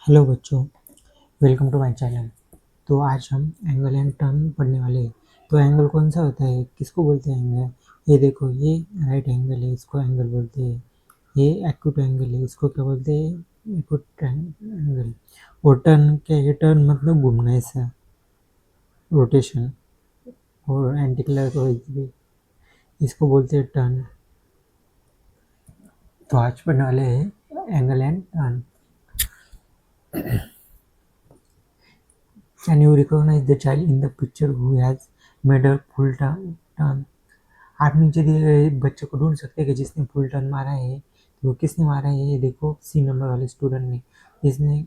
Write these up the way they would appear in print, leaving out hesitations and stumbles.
Hello बच्चों, welcome to my channel. तो आज हम एंगल एंड टर्न पढ़ने वाले हैं। तो एंगल कौन सा होता है, किसको बोलते हैं एंगल? ये देखो, ये राइट एंगल है, इसको एंगल बोलते हैं। ये एक्यूट एंगल है, इसको क्या बोलते हैं? Acute angle. और टर्न क्या है? टर्न मतलब घूमना, ऐसा रोटेशन। और एंटी क्लॉकवाइज इसको बोलते हैं टर्न। तो आज पढ़ने वाले हैं angle and turn. Can you recognize the child in the picture who has made a full turn? आप नीचे दिए गए बच्चे को ढूंढ सकते हैं कि जिसने फुल टर्न मारा है। तो किसने मारा है? ये देखो, सी नंबर वाले स्टूडेंट ने। इसने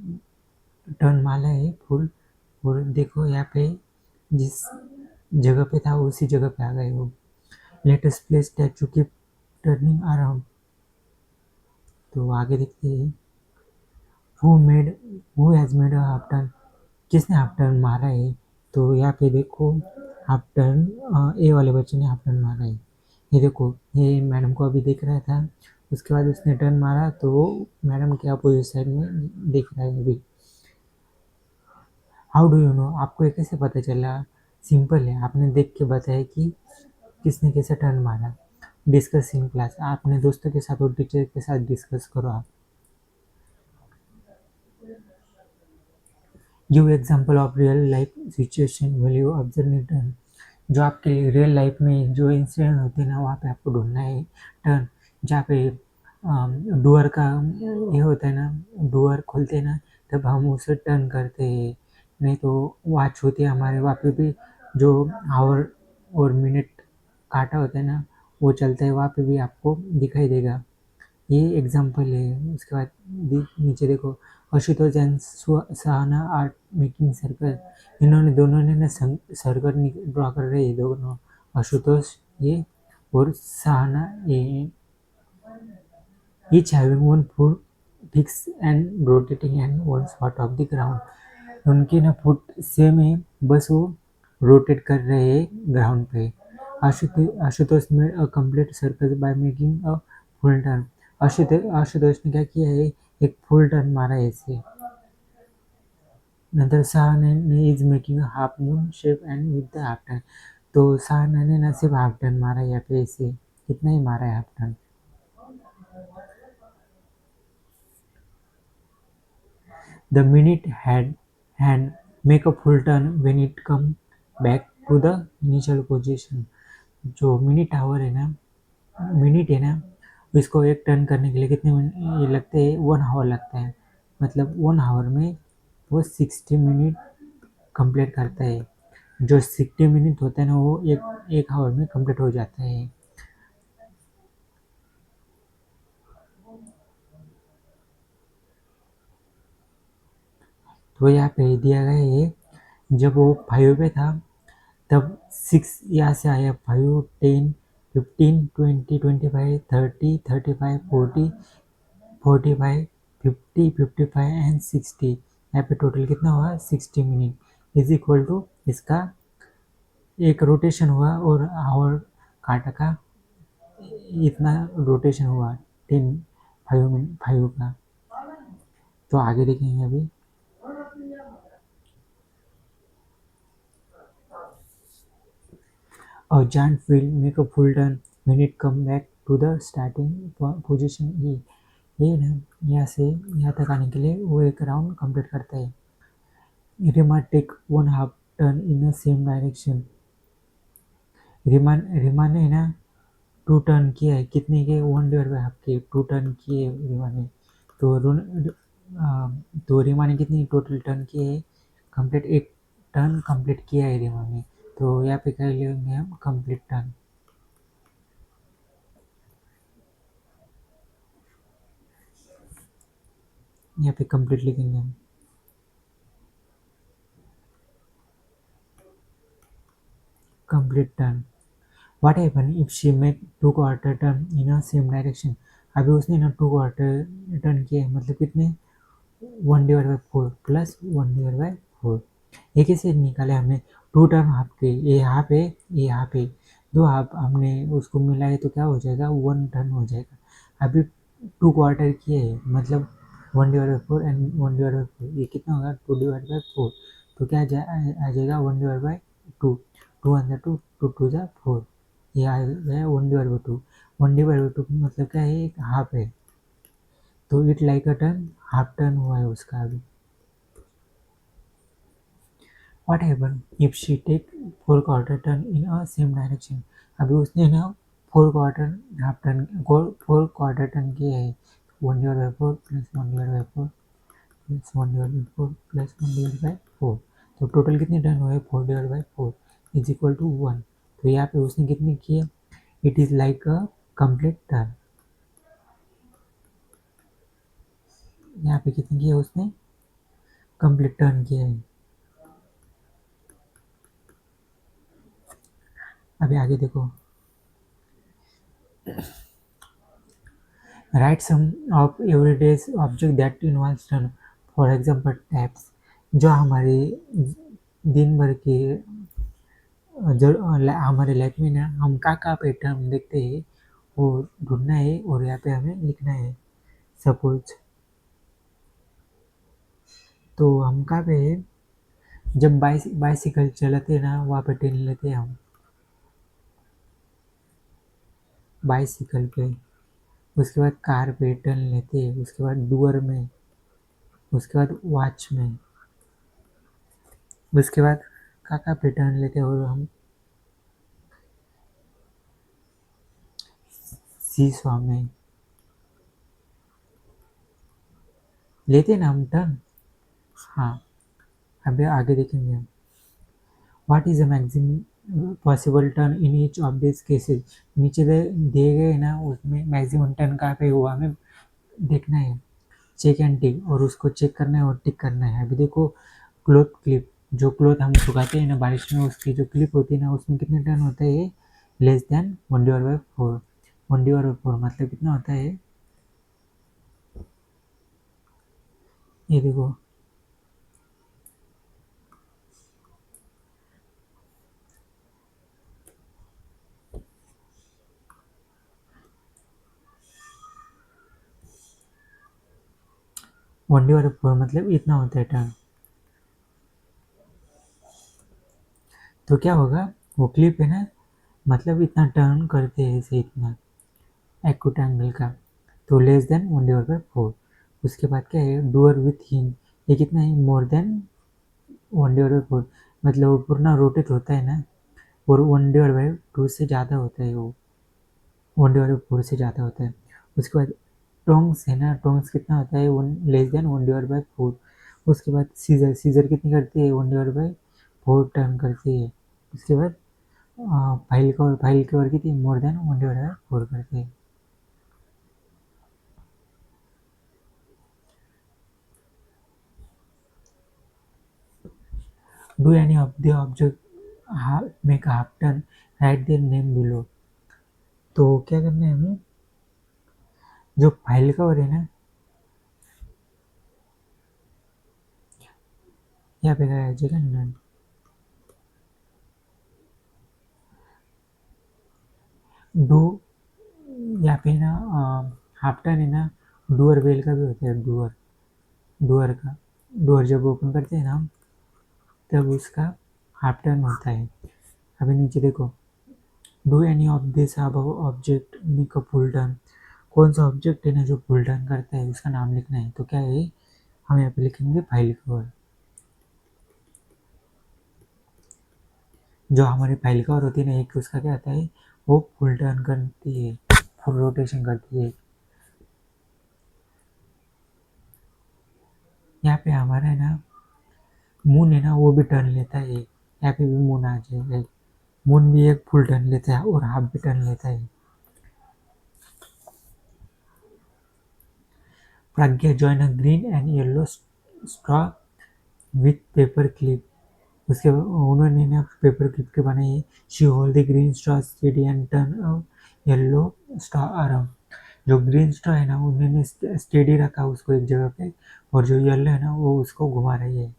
टर्न मारा है फुल। और देखो यहाँ पे जिस जगह पे था उसी जगह पे आ गए वो। Let us play statue keep turning around. तो आगे देखते हैं, who has made a half turn? किसने हाफ टर्न मारा है? तो यहाँ पे देखो, हाफ टर्न ए वाले बच्चे ने हाफ टर्न मारा है। ये देखो, ये मैडम को अभी देख रहा था, उसके बाद उसने टर्न मारा तो मैडम के अपोजिट साइड में देख रहा है अभी। How do you know? आपको ये कैसे पता चला? सिंपल है, आपने देख के बताया कि किसने कैसे टर्न मारा। डिस्कस इन क्लास, आपने दोस्तों के साथ और टीचर के साथ डिस्कस करो आप। Give example of real life situation when you observe turn. जो आपके रियल लाइफ में जो इंसिडेंट होते हैं ना, वहाँ पे आपको ढूंढना है टर्न। जहाँ पे डोर का ये होता है ना, डोर खोलते हैं ना, तब हम उसे टर्न करते हैं। नहीं तो वॉच होती है हमारे, वहाँ पे भी जो आवर और मिनट काटा होता है ना, वो चलता है, वहाँ पे भी आपको दिखाई देगा। ये एग्जाम्पल है। उसके बाद नीचे देखो, Ashutosh and Sahana are making circle. इन्होंने दोनों ने ना सर्कल ड्रॉ कर रहे हैं दोनों, आशुतोष ये और सहाना ये। Each having one foot fix and rotating and one spot of the ground. उनकी ना फुट सेम है, बस वो रोटेट कर रहे हैं ग्राउंड पे। Ashutosh made a complete circle by making a full turn. Ashutosh ने क्या किया है? एक फुल टर्न मारा है ऐसे। नंतर सहाना ने is making a half moon shape and with the half turn. तो सहाना ने ना सिर्फ हाफ टर्न मारा है यहाँ पे ऐसे। कितना ही मारा है half turn? The minute hand make a full turn when it come back to the initial position। जो मिनट आवर है ना, मिनट है ना, इसको एक टर्न करने के लिए कितने ये लगते हैं? 1 आवर लगता है। मतलब 1 आवर में वो 60 मिनट कंप्लीट करता है। जो 60 मिनट होता है ना, वो एक आवर में कंप्लीट हो जाता है। तो यहाँ पे दिया गया है, जब वो 5 पे था तब 6 यहाँ से आया, 5, 10, 15, 20, 25, 30, 35, 40, 45, 50, 55 एंड 60। यहाँ पे टोटल कितना हुआ? 60 मिनट इज इक्वल टू इसका एक रोटेशन हुआ और आवर काटा का इतना रोटेशन हुआ, 5 मिनट 5 का। तो आगे देखेंगे अभी। A giant will make a full turn when it come back to the starting position E। ये ना, यहाँ से यहाँ तक आने के लिए वो एक राउंड कंप्लीट करता है। Rima take 1 half turn in the same direction. Rima ने ना 2 टर्न किया है। कितने के? 1/2 के 2 टर्न किए रिमा ने। तो तो रिमा ने कितनी टोटल टर्न किए है? कंप्लीट एक टर्न कंप्लीट किया है रिमा ने। तो यहाँ पे कर लेंगे हम कंप्लीट टर्न। यहाँ पे कंप्लीट लिखेंगे हम। Complete turn. What happen if she make 2 quarter turn in a same direction? अभी उसने ना 2 क्वार्टर टर्न किए, मतलब कितने? 1/4 प्लस 1/4। ये कैसे निकाले हमने? 2 टर्न हाफ के, ये हाफ है, ये हाफ है, 2 हाफ हमने उसको मिलाए तो क्या हो जाएगा? 1 टर्न हो जाएगा। अभी 2 क्वार्टर किए है, मतलब 1/4 एंड 1/4, ये कितना होगा 2/4। तो क्या आ जाएगा 1/2, 2 अंदर 2, 2 2 जा 4, ये आ गया 1/2। 1/2 मतलब क्या है, एक हाफ है, तो it like a turn, half turn हुआ है उसका अभी। What happen if she take 4/4 turn in a same direction? अभी उसने ना 4/4 हाफ टर्न 4/4 टर्न किया है। 1/4 प्लस 1/4 प्लस 1/4 प्लस 1/4, तो टोटल कितने टर्न हुए 4/4 इज इक्वल टू 1। तो यहाँ पे उसने कितने किए, it is like a complete turn. यहाँ पे कितने किया उसने, कंप्लीट टर्न किया है। अभी आगे देखो, write some of everyday object that involves turn, for example taps, जो हमारे दिन भर के जो हमारे लाइफ में ना हम का पैटर्न देखते हैं वो ढूंढना है और यहाँ पे हमें लिखना है। सपोज तो हम कहाँ पे है, जब बाइसिकल चलाते हैं ना वहाँ पे टेन लेते हैं हम बाइसिकल पे, उसके बाद कार पे टर्न लेते हैं, उसके बाद डुअर में, उसके बाद वॉच में, उसके बाद का पे टर्न लेते हैं और हम सीसॉ में लेते ना हम टर्न। हाँ, अभी आगे देखेंगे हम। What is the maximum possible turn in each of this cases, नीचे दिए गए ना उसमें मैक्सिमम टर्न कहाँ पे हुआ हमें देखना है। चेक एंड टिक, और उसको चेक करना है और टिक करना है। अभी देखो क्लोथ क्लिप, जो क्लोथ हम सुखाते हैं ना बारिश में, उसकी जो क्लिप होती है ना उसमें कितने टर्न होता है, ये लेस देन 1/4। 1/4 मतलब कितना होता है, ये देखो 1/4 मतलब इतना होता है टर्न। तो क्या होगा, वो क्लिप है ना, मतलब इतना टर्न करते हैं इसे, इतना एक्यूट एंगल का, तो लेस देन 1/4। उसके बाद क्या है, डूअर विथ हिंज, ये कितना है, मोर देन 1/4, मतलब वो पूरा रोटेट होता है ना, और 1/2 से ज़्यादा होता है वो, 1/4 से ज़्यादा होता है। उसके बाद टोंग्स है ना, टोंग्स कितना होता है, वन लेस देन 1/4। उसके बाद सीजर, सीजर कितनी करती है, 1/4 टर्न करती है। उसके बाद फाइल कवर, फाइल कवर कितनी, मोर देन 1/4 करती है। Do any of the object make half turn, right their name below. तो क्या करना है हमें, जो फाइल कवर है ना, यहाँ पे क्या जगह नन, डू, यहाँ पे ना हाफ टर्न है ना, डूअर वेल का भी होता है, डूअर, डूअर का, डोर जब ओपन करते हैं ना हम, तब उसका हाफ टर्न होता है। अभी नीचे देखो, do any of this above object make a full turn, कौन सा ऑब्जेक्ट है ना जो फुल टर्न करता है उसका नाम लिखना है। तो क्या है, हम यहाँ पे लिखेंगे फाइल कवर, जो हमारी फाइल कवर होती है ना एक, उसका क्या आता है, वो फुल टर्न करती है, फुल रोटेशन करती है। यहाँ पे हमारा है ना मून है ना, वो भी टर्न लेता है, यहाँ पे भी मून आ जाएगा, मून भी एक फुल टर्न लेता है और हाफ भी टर्न लेता है। Pragya join a green and yellow straw with paper clip, उसके उन्होंने ना पेपर क्लिप के बनाए। She hold the green straw steady and turn a yellow straw around, जो ग्रीन स्ट्रॉ है ना उन्होंने स्टेडी रखा उसको एक जगह पे, और जो येलो है ना वो उसको घुमा रही है।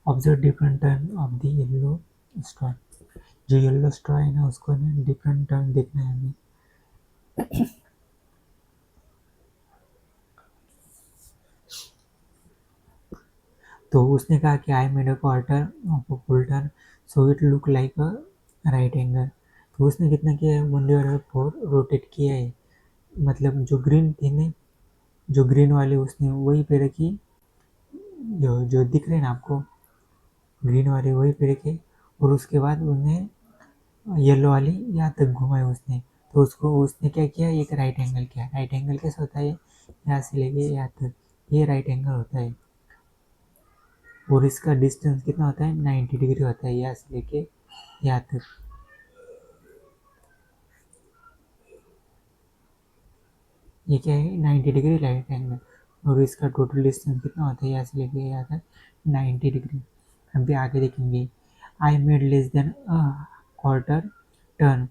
Observe different turn off the yellow straw, जो येलो स्ट्रॉ है ना उसको ना डिफरेंट टर्न देखना है हमें। तो उसने कहा कि I made a quarter of a full turn so it look like a right angle. तो उसने कितना किया है, 1/4 रोटेट किया है। मतलब जो ग्रीन थी ने, जो ग्रीन वाली उसने वही पे रखी, जो जो दिख रहे हैं ना आपको ग्रीन वाली वही पे रखी, और उसके बाद उन्हें येलो वाली यहाँ तक घुमाई उसने। तो उसको उसने क्या किया, एक राइट एंगल किया। राइट एंगल कैसे होता है, यहाँ से लेके यहाँ तक, ये राइट एंगल होता है। और इसका डिस्टेंस कितना होता है, 90 डिग्री होता है यहाँ से लेके यहाँ तक। ये क्या है, 90 डिग्री राइट एंगल। और इसका टोटल डिस्टेंस कितना होता है यहाँ से लेके यहाँ तक, 90 डिग्री। हम भी आगे देखेंगे। I made less than quarter turn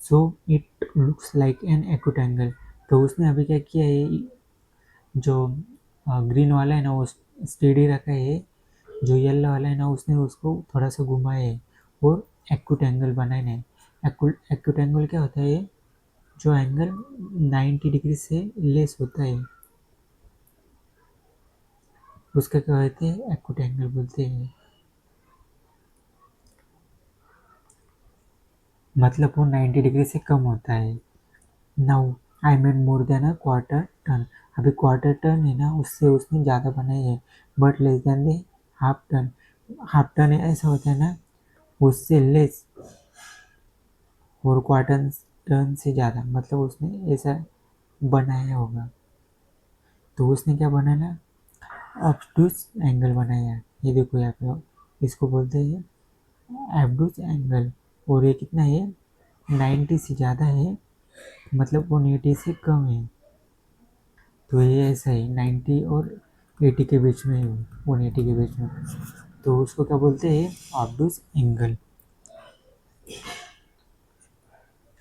so it looks like an acute angle. तो उसने अभी क्या किया है, जो ग्रीन वाला है ना वो स्टेडी रखा है, जो येलो वाला है ना उसने उसको थोड़ा सा घुमाया है और एक्यूट एंगल बनाया है। एक्यूट एंगल क्या होता है, जो एंगल 90 डिग्री से लेस होता है उसका क्या कहते हैं, एक्यूट एंगल बोलते हैं। मतलब वो 90 डिग्री से कम होता है। Now I made more than a quarter turn. अभी क्वार्टर टर्न है ना उससे उसने ज़्यादा बनाई है, but less than the half turn. Half turn ऐसा होता है ना, उससे लेस, और क्वार्टर टर्न से ज़्यादा, मतलब उसने ऐसा बनाया होगा। तो उसने क्या बनाया, ऑब्टूस एंगल बनाया। ये देखो यहाँ पे इसको बोलते हैं एब्डूस एंगल। और ये कितना है, 90 से ज़्यादा है, मतलब 180 से कम है। तो ये ऐसा है 90 और 80 के बीच में है, 180 के बीच में। तो उसको क्या बोलते हैं, ऑब्टूस एंगल।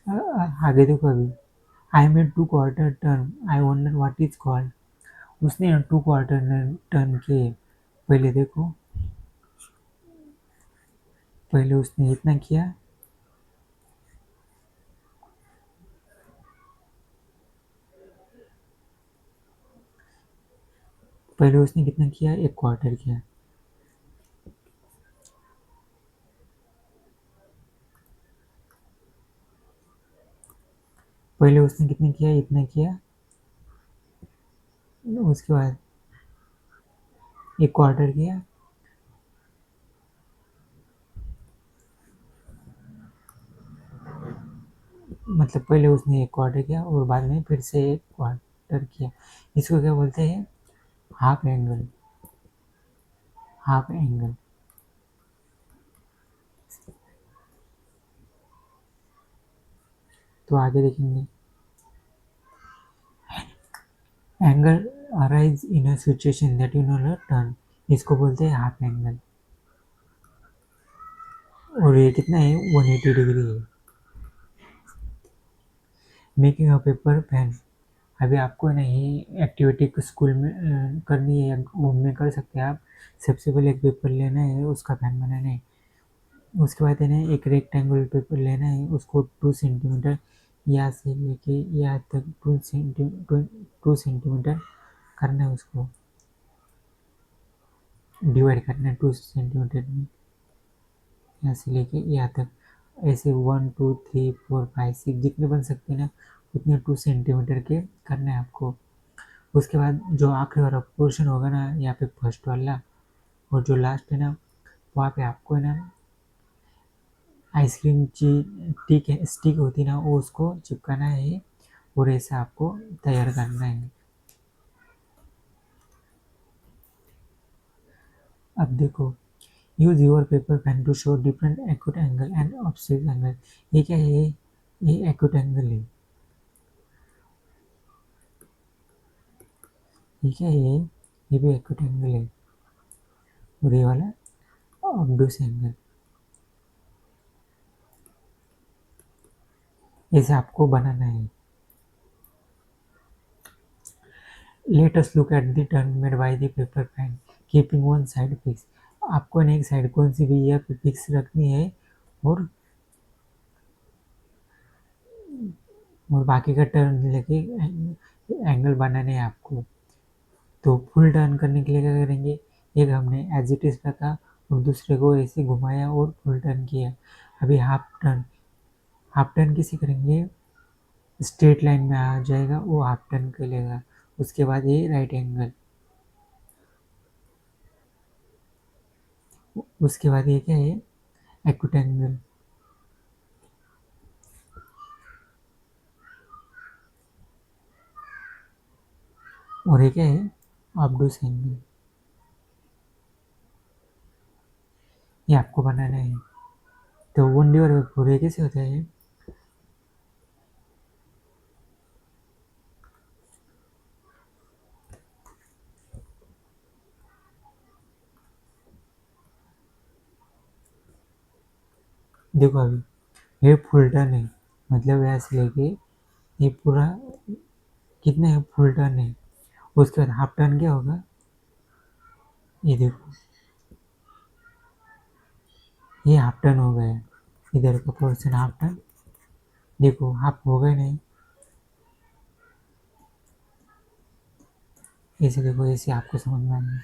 आगे देखो अभी, I made 2 quarter turn I wonder what is called. उसने 2 क्वार्टर टर्न किए। पहले देखो, पहले उसने इतना किया, पहले उसने कितना किया, एक क्वार्टर किया। पहले उसने कितना किया, इतना किया, उसके बाद एक क्वार्टर किया, मतलब पहले उसने एक क्वार्टर किया और बाद में फिर से एक क्वार्टर किया। इसको क्या बोलते हैं, हाफ एंगल। Half angle. तो आगे देखेंगे, angle arise in a situation that you know turn. इसको बोलते हैं हाफ एंगल। और ये कितना है, 180 डिग्री है। Making a paper pen. अभी आपको नहीं एक्टिविटी स्कूल में करनी है या होम में कर सकते हैं आप। सबसे पहले एक पेपर लेना है, उसका पेन बनाना है। उसके बाद है ना एक रेक्टेंगुलर पेपर लेना है, उसको 2 सेंटीमीटर यहाँ से लेके यहाँ तक 2 सेंटीमीटर करना है, उसको डिवाइड करना है 2 सेंटीमीटर में, यहाँ से लेके यहाँ तक। ऐसे 1 2 3 4 5 6 जितने बन सकते हैं ना उतने 2 सेंटीमीटर के करना है आपको। उसके बाद जो आखिरी वाला पोर्शन होगा ना यहाँ पे फर्स्ट वाला, और जो लास्ट है ना वहाँ पे आपको है ना आइसक्रीम टिक है, स्टिक होती है ना वो उसको चिपकाना है, और ऐसा आपको तैयार करना है। अब देखो, use your paper pen to show different acute angle and obtuse angle. ये क्या है, ये एक्यूट एंगल है। ये क्या है, ये भी एक्यूट एंगल है। और ये वाला ऑब्टयूज एंगल। ऐसे आपको बनाना है। Let us look at the turn made by the paper pen keeping one side fix. आपको ना एक साइड कौन सी भी है फिक्स रखनी है, और बाकी का टर्न लेके एंगल बनाने हैं आपको। तो फुल टर्न करने के लिए क्या करेंगे, एक हमने एज इट इज़ रखा और दूसरे को ऐसे घुमाया और फुल टर्न किया। अभी हाफ टर्न किसे करेंगे, स्ट्रेट लाइन में आ जाएगा वो हाफ टर्न कर लेगा। उसके बाद ये राइट एंगल, उसके बाद ये क्या है, एक्यूट एंगल, और ये क्या है, ऑब्टूस एंगल। ये आपको बनाना है। तो 1/4 कैसे होता है, देखो अभी ये फुल टर्न है, मतलब यहाँ से लेके ये पूरा कितना है, फुल टर्न है। उसके बाद हाफ टर्न क्या होगा, ये देखो ये हाफ टर्न हो गया, इधर का पोर्शन हाफ टर्न, देखो हाफ हो गए नहीं, ऐसे देखो, ऐसे आपको समझ में आएगा।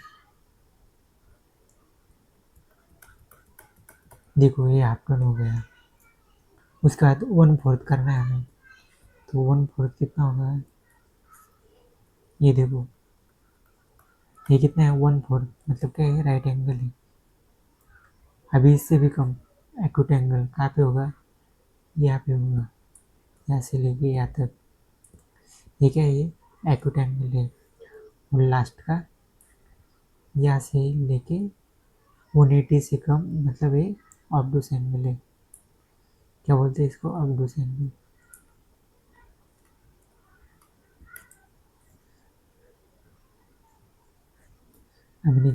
देखो ये हाफ टर्न हो गया। उसके बाद 1/4 करना है हमें, तो 1/4 कितना होगा, ये देखो ये कितना है, 1/4 मतलब क्या है, राइट एंगल है। अभी इससे भी कम एक्यूट एंगल कहाँ पे होगा, यहाँ पे होगा, यहाँ से लेके यहाँ तक, ये क्या है, ये एक्यूट एंगल है। और लास्ट का यहाँ से लेके 180 से कम, मतलब ये ऑब्टूस एंगल है। क्या बोलते हैं इसको, ऑब्टूस एंगल।